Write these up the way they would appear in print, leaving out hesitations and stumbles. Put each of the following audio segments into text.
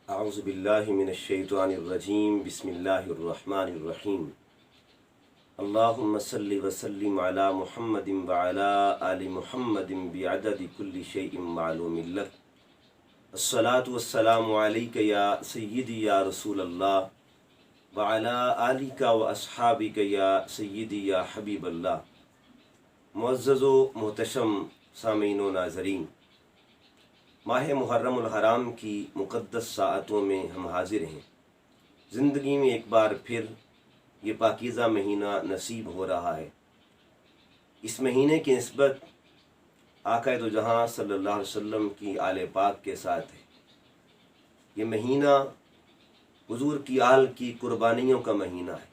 اعوذ باللہ من الشیطان الرجیم بسم اللہ الرحمن الرحیم اللہم صلی وسلم علی محمد وعلی آل محمد بعدد کل شیء معلوم لک الصلاۃ والسلام علیک یا سیدی یا رسول اللہ وعلی آلک و اصحابک یا سیدی یا حبیب اللہ۔ معزز و محتشم سامعین و ناظرین، ماہ محرم الحرام کی مقدس ساعتوں میں ہم حاضر ہیں۔ زندگی میں ایک بار پھر یہ پاکیزہ مہینہ نصیب ہو رہا ہے۔ اس مہینے کی نسبت آقا دو جہاں صلی اللہ علیہ وسلم کی آل پاک کے ساتھ ہے۔ یہ مہینہ حضور کی آل کی قربانیوں کا مہینہ ہے،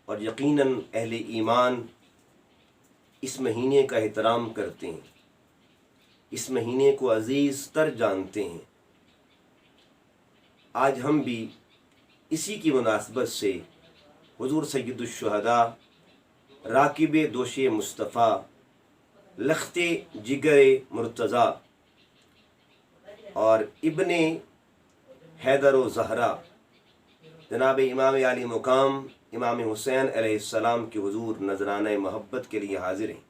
اور یقیناً اہل ایمان اس مہینے کا احترام کرتے ہیں، اس مہینے کو عزیز تر جانتے ہیں۔ آج ہم بھی اسی کی مناسبت سے حضور سید الشہداء، راکب دوش مصطفیٰ، لخت جگر مرتضیٰ اور ابن حیدر و زہرا جناب امام علی مقام امام حسین علیہ السلام کے حضور نذرانہ محبت کے لیے حاضر ہیں۔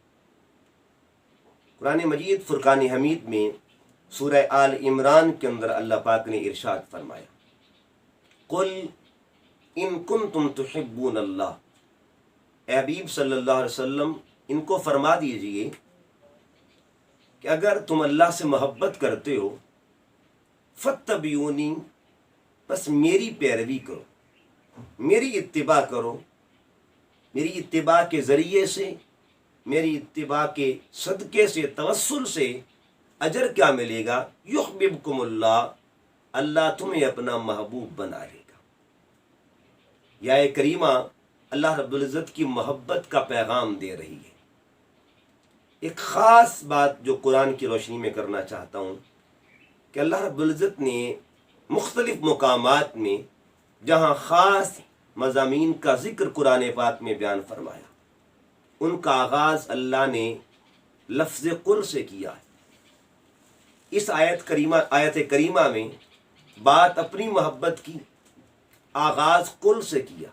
قرآن مجید فرقان حمید میں سورہ آل عمران کے اندر اللہ پاک نے ارشاد فرمایا، قل ان کنتم تحبون اللہ، اے حبیب صلی اللہ علیہ وسلم ان کو فرما دیجئے کہ اگر تم اللہ سے محبت کرتے ہو، فاتبعونی، بس میری پیروی کرو، میری اتباع کرو۔ میری اتباع کے ذریعے سے، میری اتباع کے صدقے سے، توسل سے اجر کیا ملے گا؟ یحببکم اللہ، اللہ تمہیں اپنا محبوب بنا لے گا۔ یا کریمہ اللہ رب العزت کی محبت کا پیغام دے رہی ہے۔ ایک خاص بات جو قرآن کی روشنی میں کرنا چاہتا ہوں کہ اللہ رب العزت نے مختلف مقامات میں جہاں خاص مضامین کا ذکر قرآن پاک میں بیان فرمایا، ان کا آغاز اللہ نے لفظ قل سے کیا ہے۔ اس آیت کریمہ میں بات اپنی محبت کی آغاز قل سے کیا۔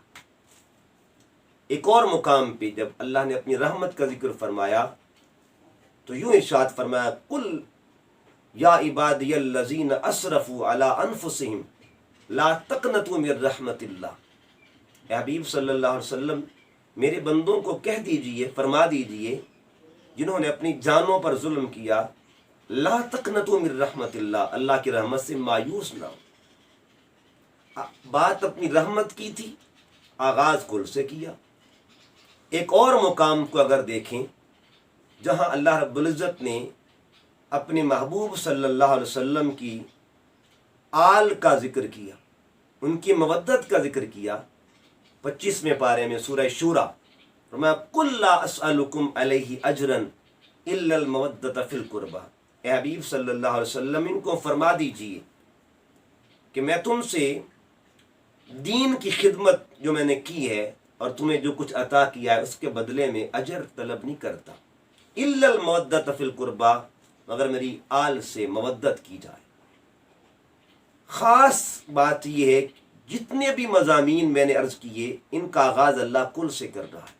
ایک اور مقام پہ جب اللہ نے اپنی رحمت کا ذکر فرمایا تو یوں ارشاد فرمایا، قل یا عبادی الذین اسرفوا علی انفسہم لا تقنطوا من رحمت اللہ۔ اے حبیب صلی اللہ علیہ وسلم میرے بندوں کو کہہ دیجئے، فرما دیجئے جنہوں نے اپنی جانوں پر ظلم کیا، لا تقنطوا من رحمت اللہ، اللہ کی رحمت سے مایوس نہ ہو۔ بات اپنی رحمت کی تھی، آغاز قل سے کیا۔ ایک اور مقام کو اگر دیکھیں جہاں اللہ رب العزت نے اپنے محبوب صلی اللہ علیہ وسلم کی آل کا ذکر کیا، ان کی مودت کا ذکر کیا، 25ویں پارے میں سورہ شورى فرمایا، قل لا اسألکم علیہ اجرا الا المودۃ فی القربى۔ اے حبیب صلی اللہ علیہ وسلم ان کو فرما دیجئے کہ میں تم سے دین کی خدمت جو میں نے کی ہے اور تمہیں جو کچھ عطا کیا ہے اس کے بدلے میں اجر طلب نہیں کرتا، الا المودۃ فی القربى، مگر میری آل سے مودت کی جائے۔ خاص بات یہ ہے، جتنے بھی مضامین میں نے عرض کیے ان کا آغاز اللہ قل سے کر رہا ہے۔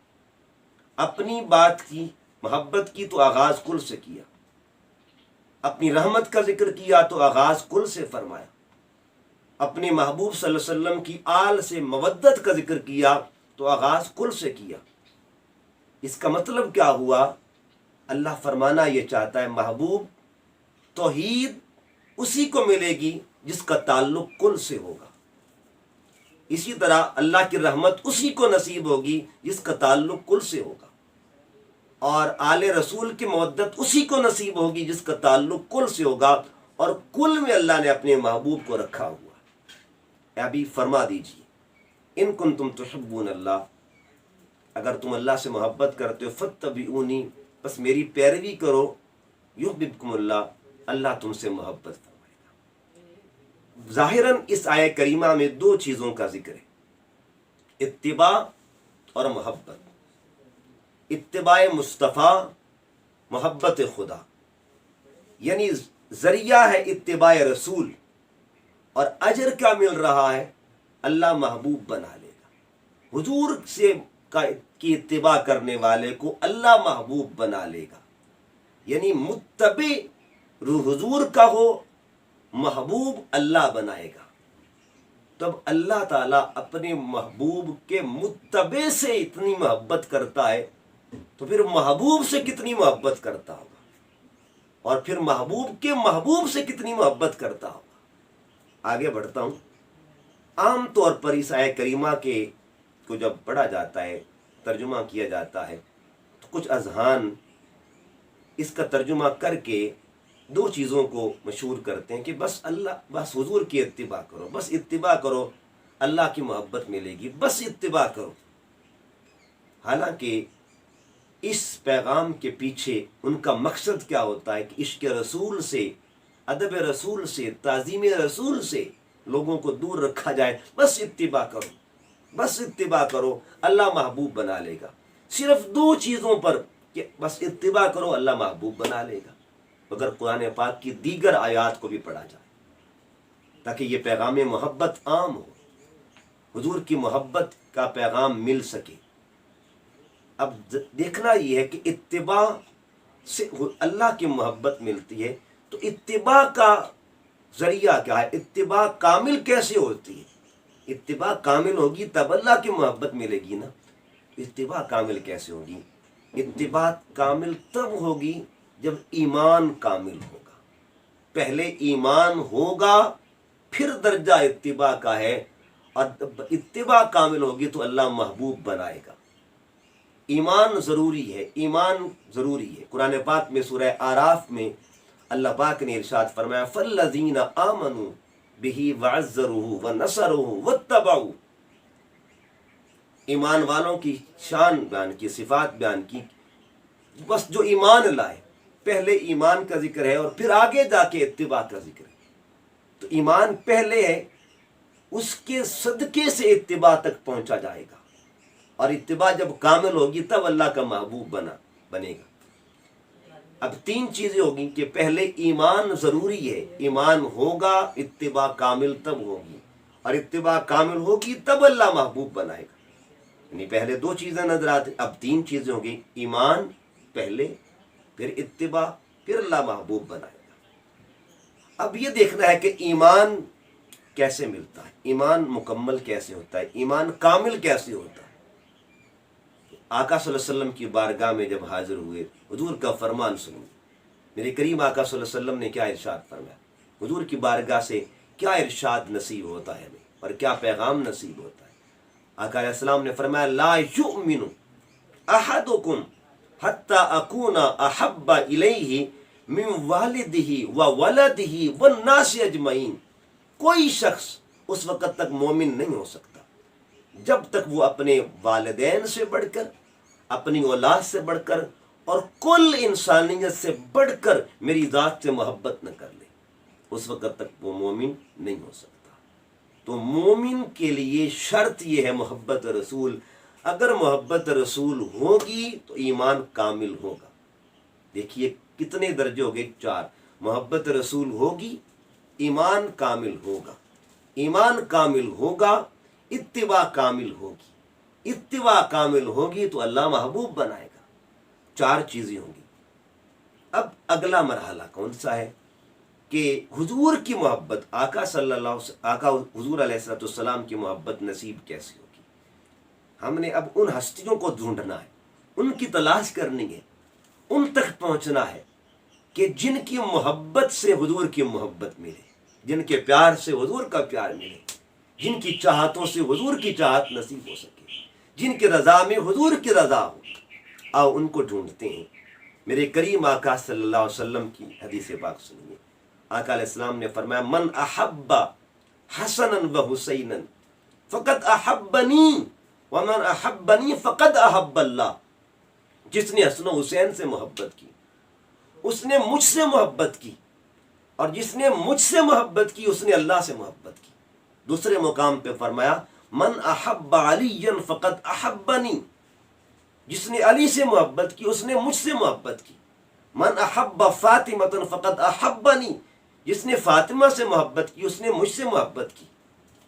اپنی بات کی، محبت کی تو آغاز قل سے کیا، اپنی رحمت کا ذکر کیا تو آغاز قل سے فرمایا، اپنے محبوب صلی اللہ علیہ وسلم کی آل سے مودت کا ذکر کیا تو آغاز قل سے کیا۔ اس کا مطلب کیا ہوا؟ اللہ فرمانا یہ چاہتا ہے محبوب توحید اسی کو ملے گی جس کا تعلق قل سے ہوگا، اسی طرح اللہ کی رحمت اسی کو نصیب ہوگی جس کا تعلق قل سے ہوگا، اور آل رسول کی مودت اسی کو نصیب ہوگی جس کا تعلق قل سے ہوگا، اور قل میں اللہ نے اپنے محبوب کو رکھا ہوا ہے۔ اے حبیب فرما دیجیے، ان کنتم تحبون اللہ، اگر تم اللہ سے محبت کرتے ہو، فاتبعونی، بس میری پیروی کرو، یحببکم اللہ، اللہ تم سے محبت فرمائے گا۔ ظاہراً اس آیہ کریمہ میں دو چیزوں کا ذکر ہے، اتباع اور محبت۔ اتباع مصطفیٰ، محبت خدا، یعنی ذریعہ ہے اتباع رسول، اور اجر کیا مل رہا ہے؟ اللہ محبوب بنا لے گا، حضور سے کی اتباع کرنے والے کو اللہ محبوب بنا لے گا، یعنی متبع حضور کا ہو، محبوب اللہ بنائے گا۔ تب اللہ تعالیٰ اپنے محبوب کے متبع سے اتنی محبت کرتا ہے تو پھر محبوب سے کتنی محبت کرتا ہوگا، اور پھر محبوب کے محبوب سے کتنی محبت کرتا ہوگا۔ آگے بڑھتا ہوں۔ عام طور پر اس آیہ کریمہ کے کو جب پڑھا جاتا ہے، ترجمہ کیا جاتا ہے، تو کچھ اذہان اس کا ترجمہ کر کے دو چیزوں کو مشہور کرتے ہیں کہ بس حضور کی اتباع کرو، بس اتباع کرو، اللہ کی محبت ملے گی، بس اتباع کرو۔ حالانکہ اس پیغام کے پیچھے ان کا مقصد کیا ہوتا ہے کہ عشق رسول سے، ادب رسول سے، تعظیم رسول سے لوگوں کو دور رکھا جائے۔ بس اتباع کرو، بس اتباع کرو، اللہ محبوب بنا لے گا۔ صرف دو چیزوں پر کہ بس اتباع کرو، اللہ محبوب بنا لے گا۔ اگر قرآن پاک کی دیگر آیات کو بھی پڑھا جائے تاکہ یہ پیغام محبت عام ہو، حضور کی محبت کا پیغام مل سکے۔ اب دیکھنا یہ ہے کہ اتباع سے اللہ کی محبت ملتی ہے، تو اتباع کا ذریعہ کیا ہے؟ اتباع کامل کیسے ہوتی ہے؟ اتباع کامل ہوگی تب اللہ کی محبت ملے گی نا۔ اتباع کامل کیسے ہوگی؟ اتباع کامل تب ہوگی جب ایمان کامل ہوگا۔ پہلے ایمان ہوگا پھر درجہ اتباع کا ہے، اور اتباع کامل ہوگی تو اللہ محبوب بنائے گا۔ ایمان ضروری ہے، ایمان ضروری ہے۔ قرآن پاک میں سورہ اعراف میں اللہ پاک نے ارشاد فرمایا فَالَّذِينَ آمَنُوا بِهِ وَعَزَّرُوهُ وَنَصَرُوهُ وَاتَّبَعُوا۔ ایمان والوں کی شان بیان کی، صفات بیان کی، بس جو ایمان لائے، پہلے ایمان کا ذکر ہے اور پھر آگے جا کے اتباع کا ذکر ہے۔ تو ایمان پہلے ہے، اس کے صدقے سے اتباع تک پہنچا جائے گا، اور اتباع جب کامل ہوگی تب اللہ کا محبوب بنے گا۔ اب تین چیزیں ہوگی کہ پہلے ایمان ضروری ہے، ایمان ہوگا، اتباع کامل تب ہوگی، اور اتباع کامل ہوگی تب اللہ محبوب بنائے گا۔ یعنی پہلے دو چیزیں نظر آتی، اب تین چیزیں ہوگی، ایمان پہلے، پھر اتباع، پھر اللہ محبوب بنائے گا۔ اب یہ دیکھنا ہے کہ ایمان کیسے ملتا ہے، ایمان مکمل کیسے ہوتا ہے، ایمان کامل کیسے ہوتا ہے۔ آقا صلی اللہ علیہ وسلم کی بارگاہ میں جب حاضر ہوئے، حضور کا فرمان سنیں۔ میرے کریم آقا صلی اللہ علیہ وسلم نے کیا ارشاد فرمایا، حضور کی بارگاہ سے کیا ارشاد نصیب ہوتا ہے ہمیں، اور کیا پیغام نصیب ہوتا ہے۔ آقا علیہ السلام نے فرمایا لا یؤمن احدکم حتی اکون احب الیہ من والدہ وولدہ والناس اجمعین۔ کوئی شخص اس وقت تک مومن نہیں ہو سکتا جب تک وہ اپنے والدین سے بڑھ کر، اپنی اولاد سے بڑھ کر، اور کل انسانیت سے بڑھ کر میری ذات سے محبت نہ کر لے، اس وقت تک وہ مومن نہیں ہو سکتا۔ تو مومن کے لیے شرط یہ ہے محبت رسول۔ اگر محبت رسول ہوگی تو ایمان کامل ہوگا۔ دیکھیے کتنے درجے ہو گئے، 4۔ محبت رسول ہوگی، ایمان کامل ہوگا، ایمان کامل ہوگا، اتباع کامل ہوگی، اتباع کامل ہوگی تو اللہ محبوب بنائے گا۔ 4 چیزیں ہوں گی۔ اب اگلا مرحلہ کون سا ہے کہ حضور کی محبت، آقا حضور علیہ السلام کی محبت نصیب کیسی ہوگی۔ ہم نے اب ان ہستیوں کو ڈھونڈنا ہے، ان کی تلاش کرنی ہے، ان تک پہنچنا ہے کہ جن کی محبت سے حضور کی محبت ملے، جن کے پیار سے حضور کا پیار ملے، جن کی چاہتوں سے حضور کی چاہت نصیب ہو سکے، جن کی رضا میں حضور کی رضا ہو۔ آؤ ان کو ڈھونڈتے ہیں۔ میرے کریم آقا صلی اللہ علیہ وسلم کی حدیث پاک سنیے۔ آقا علیہ السلام نے فرمایا من احب حسنا و حسینا فقد احبنی ومن احبنی فقد احب اللہ۔ جس نے حسن و حسین سے محبت کی اس نے مجھ سے محبت کی، اور جس نے مجھ سے محبت کی اس نے اللہ سے محبت کی۔ دوسرے مقام پہ فرمایا من احب علی فقد احبنی۔ جس نے علی سے محبت کی اس نے مجھ سے محبت کی۔ من احب فاطمہ فقد احبنی۔ جس نے فاطمہ سے محبت کی اس نے مجھ سے محبت کی.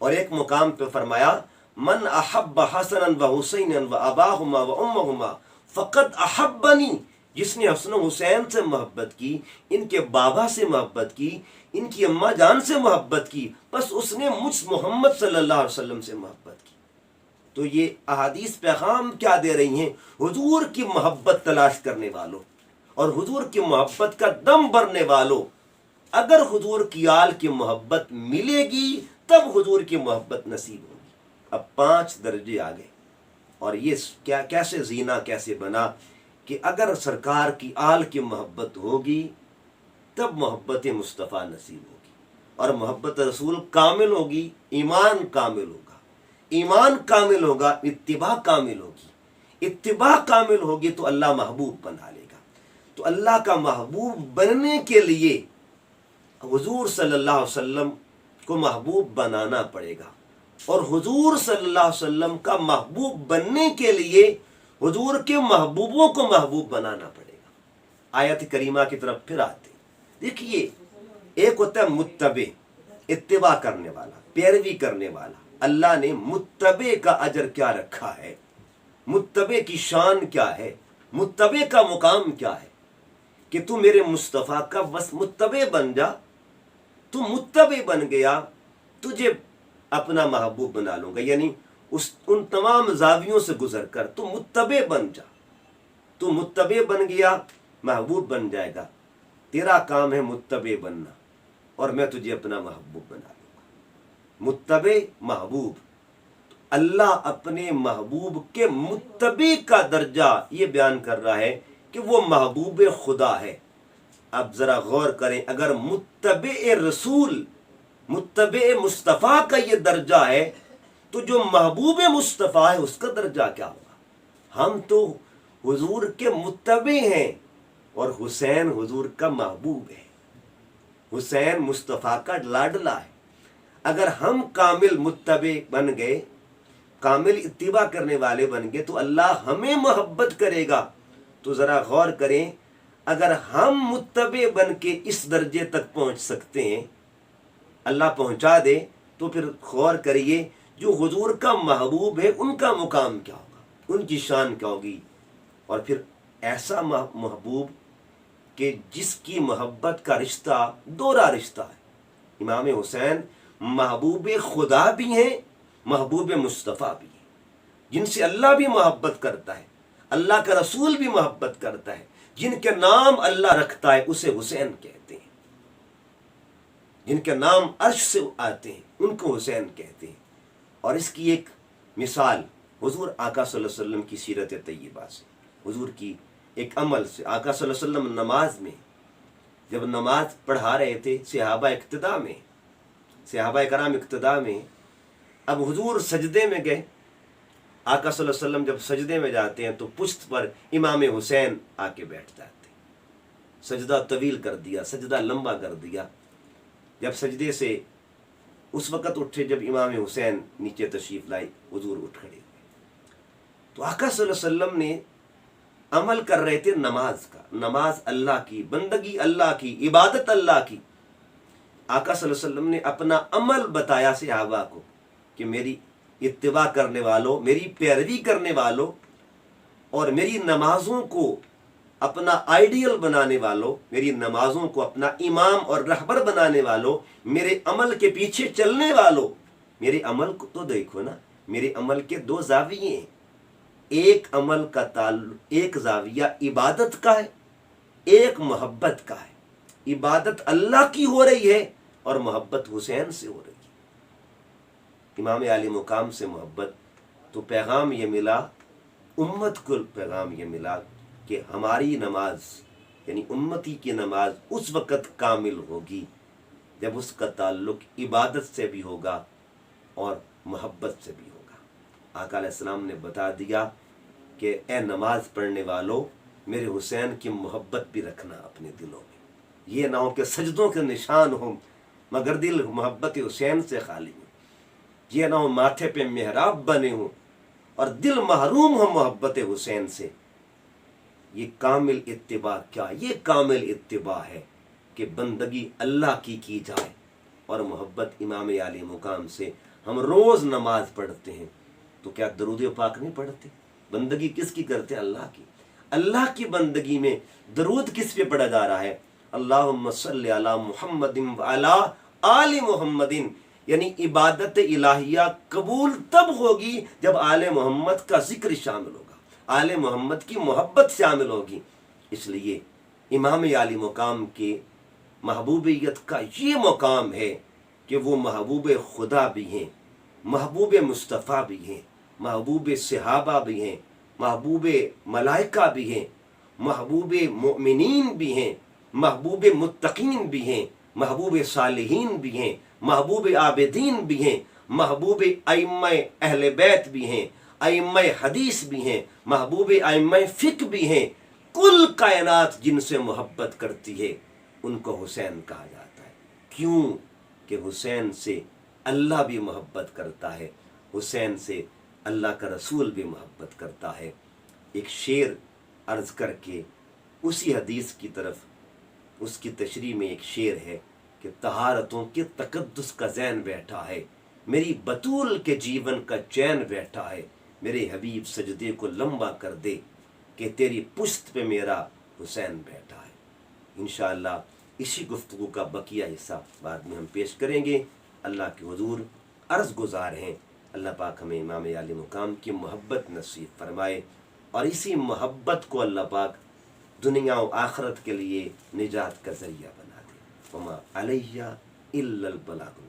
اور ایک مقام پہ فرمایا من احب حسنا و حسینا و اباہما و امہما فقد احبنی. جس نے حسن و حسین سے محبت کی، ان کے بابا سے محبت کی، ان کی اماں جان سے محبت کی، بس اس نے مجھ محمد صلی اللہ علیہ وسلم سے محبت کی. تو یہ احادیث پیغام کیا دے رہی ہیں؟ حضور کی محبت تلاش کرنے والوں اور حضور کی محبت کا دم بھرنے والوں، اگر حضور کی آل کی محبت ملے گی تب حضور کی محبت نصیب ہوگی. اب 5 درجے آ گئے. اور یہ کیسے زینہ کیسے بنا کہ اگر سرکار کی آل کی محبت ہوگی تب محبت مصطفیٰ نصیب ہوگی، اور محبت رسول کامل ہوگی، ایمان کامل ہوگا، ایمان کامل ہوگا، اتباع کامل ہوگی، اتباع کامل ہوگی تو اللہ محبوب بنا لے گا. تو اللہ کا محبوب بننے کے لیے حضور صلی اللہ علیہ وسلم کو محبوب بنانا پڑے گا، اور حضور صلی اللہ علیہ وسلم کا محبوب بننے کے لیے حضور کے محبوبوں کو محبوب بنانا پڑے گا. آیت کریمہ کی طرف پھر آتے. دیکھیے، ایک ہوتا ہے متبع، اتباع کرنے والا، پیروی کرنے والا. اللہ نے متبع کا اجر کیا رکھا ہے، متبع کی شان کیا ہے، متبع کا مقام کیا ہے کہ تو میرے مصطفیٰ کا بس متبع بن جا. تو متبع بن گیا، تجھے اپنا محبوب بنا لوں گا. یعنی ان تمام زاویوں سے گزر کر تو متبع بن جا. تو متبع بن گیا، محبوب بن جائے گا. تیرا کام ہے متبع بننا، اور میں تجھے اپنا محبوب بنا لوں گا. متبع، محبوب. اللہ اپنے محبوب کے متبع کا درجہ یہ بیان کر رہا ہے کہ وہ محبوب خدا ہے. اب ذرا غور کریں، اگر متبع رسول، متبع مصطفیٰ کا یہ درجہ ہے تو جو محبوب مصطفیٰ ہے اس کا درجہ کیا ہوگا؟ ہم تو حضور کے متبع ہیں، اور حسین حضور کا محبوب ہے. حسین مصطفیٰ کا لاڈلا ہے. اگر ہم کامل متبع بن گئے، کامل اتباع کرنے والے بن گئے تو اللہ ہمیں محبت کرے گا. تو ذرا غور کریں، اگر ہم متبع بن کے اس درجے تک پہنچ سکتے ہیں، اللہ پہنچا دے، تو پھر غور کریے جو حضور کا محبوب ہے ان کا مقام کیا ہوگا، ان کی شان کیا ہوگی. اور پھر ایسا محبوب کہ جس کی محبت کا رشتہ دوہرا رشتہ ہے. امام حسین محبوب خدا بھی ہیں، محبوب مصطفیٰ بھی ہیں، جن سے اللہ بھی محبت کرتا ہے، اللہ کا رسول بھی محبت کرتا ہے. جن کے نام اللہ رکھتا ہے اسے حسین کہتے ہیں، جن کے نام عرش سے آتے ہیں ان کو حسین کہتے ہیں. اور اس کی ایک مثال حضور آقا صلی اللہ علیہ وسلم کی سیرت طیبہ سے، حضور کی ایک عمل سے. آقا صلی اللہ علیہ وسلم نماز میں جب نماز پڑھا رہے تھے، صحابہ اقتداء میں، صحابہ کرام اقتداء میں، اب حضور سجدے میں گئے. آقا صلی اللہ علیہ وسلم جب سجدے میں جاتے ہیں تو پشت پر امام حسین آ کے بیٹھ جاتے ہیں. سجدہ طویل کر دیا، سجدہ لمبا کر دیا. جب سجدے سے اس وقت اٹھے جب امام حسین نیچے تشریف لائے، حضور اٹھ کھڑے ہوئے. تو آقا صلی اللہ علیہ وسلم نے عمل کر رہے تھے نماز کا، نماز اللہ کی، بندگی اللہ کی، عبادت اللہ کی. آقا صلی اللہ علیہ وسلم نے اپنا عمل بتایا صحابہ کو کہ میری اتباع کرنے والوں، میری پیروی کرنے والوں، اور میری نمازوں کو اپنا آئیڈیل بنانے والوں، میری نمازوں کو اپنا امام اور رہبر بنانے والوں، میرے عمل کے پیچھے چلنے والوں. میرے عمل کو تو دیکھو نا، میرے عمل کے 2 زاویے ہیں. ایک عمل کا تعلق، ایک زاویہ عبادت کا ہے، ایک محبت کا ہے. عبادت اللہ کی ہو رہی ہے اور محبت حسین سے ہو رہی ہے، امام عالی مقام سے محبت. تو پیغام یہ ملا، امت کو پیغام یہ ملا کہ ہماری نماز یعنی امتی کی نماز اس وقت کامل ہوگی جب اس کا تعلق عبادت سے بھی ہوگا اور محبت سے بھی ہوگا. آقا علیہ السلام نے بتا دیا کہ اے نماز پڑھنے والوں، میرے حسین کی محبت بھی رکھنا اپنے دلوں میں. یہ نہ ہو کہ سجدوں کے نشان ہوں مگر دل محبت حسین سے خالی ہوں. یہ نہ ہو ماتھے پہ محراب بنے ہوں اور دل محروم ہو محبت حسین سے. یہ کامل اتباع کیا؟ یہ کامل اتباع ہے کہ بندگی اللہ کی جائے اور محبت امام عالی مقام سے ہم روز نماز پڑھتے ہیں تو کیا درود پاک نہیں پڑھتے؟ بندگی کس کی کرتے ہیں؟ اللہ کی. اللہ کی بندگی میں درود کس پہ پڑھا جا رہا ہے؟ اللہم صلی علی محمد وعلی آل محمد. یعنی عبادت الہیہ قبول تب ہوگی جب آل محمد کا ذکر شامل ہوگا، آل محمد کی محبت شامل ہوگی. اس لیے امام عالی مقام کے محبوبیت کا یہ مقام ہے کہ وہ محبوب خدا بھی ہیں، محبوب مصطفیٰ بھی ہیں، محبوب صحابہ بھی ہیں، محبوب ملائکہ بھی ہیں، محبوب مؤمنین بھی ہیں، محبوب متقین بھی ہیں، محبوب صالحین بھی ہیں، محبوب عابدین بھی ہیں، محبوب ائمہ اہل بیت بھی ہیں، ائمہ حدیث بھی ہیں، محبوب ائمہ فقہ بھی ہیں. کل کائنات جن سے محبت کرتی ہے ان کو حسین کہا جاتا ہے. کیوں کہ حسین سے اللہ بھی محبت کرتا ہے، حسین سے اللہ کا رسول بھی محبت کرتا ہے. ایک شعر عرض کر کے اسی حدیث کی طرف اس کی تشریح میں ایک شعر ہے کہ طہارتوں کے تقدس کا ذہن بیٹھا ہے، میری بطول کے جیون کا چین بیٹھا ہے، میرے حبیب سجدے کو لمبا کر دے کہ تیری پشت پہ میرا حسین بیٹھا ہے. انشاءاللہ اسی گفتگو کا بقیہ حصہ بعد میں ہم پیش کریں گے. اللہ کے حضور عرض گزار ہیں اللہ پاک ہمیں امام عالی مقام کی محبت نصیب فرمائے اور اسی محبت کو اللہ پاک دنیا و آخرت کے لیے نجات کا ذریعہ بنا دے. وما علیہ الا البلاغ.